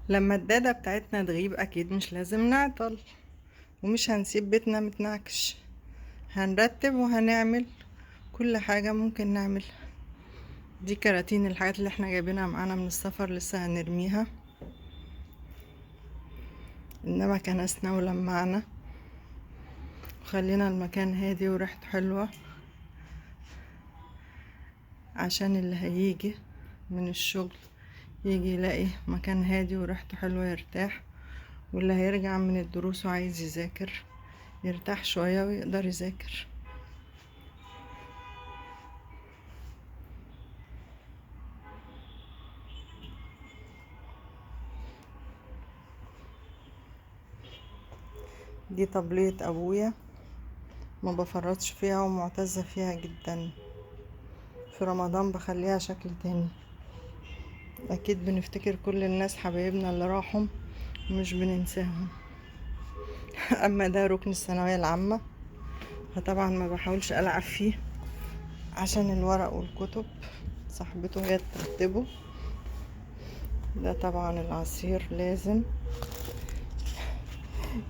لما الدادة بتاعتنا تغيب اكيد مش لازم نعطل، ومش هنسيب بيتنا متنعكش، هنرتب وهنعمل كل حاجة ممكن نعملها. دي كراتين الحاجات اللي احنا جايبينها معانا من السفر لسه هنرميها، انما كنسنا ولمعنا وخلينا المكان هادي وريحته حلوة، عشان اللي هيجي من الشغل يجي يلاقي مكان هادي وريحته حلوة يرتاح، واللي هيرجع من الدروس وعايز يذاكر يرتاح شوية ويقدر يذاكر. دي طبلية ابويا، ما بفرطش فيها ومعتزة فيها جدا. في رمضان بخليها شكل تاني، اكيد بنفتكر كل الناس حبايبنا اللي راحوا مش بننساهم. اما ده ركن الثانوية العامة، فطبعا ما بحاولش العب فيه عشان الورق والكتب، صاحبته هي ترتبه. ده طبعا العصير لازم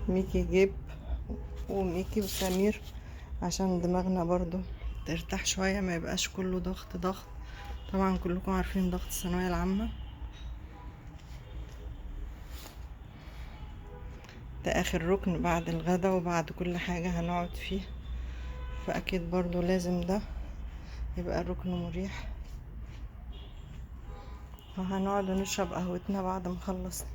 ميكي جيب، وميكي وسمير، عشان دماغنا برضو ترتاح شوية، ما يبقاش كله ضغط ضغط. طبعا كلكم عارفين ضغط الثانوية العامة. ده اخر ركن بعد الغدا وبعد كل حاجة هنقعد فيه، فاكيد برضو لازم ده يبقى الركن مريح. وهنقعد نشرب قهوتنا بعد ما خلصنا.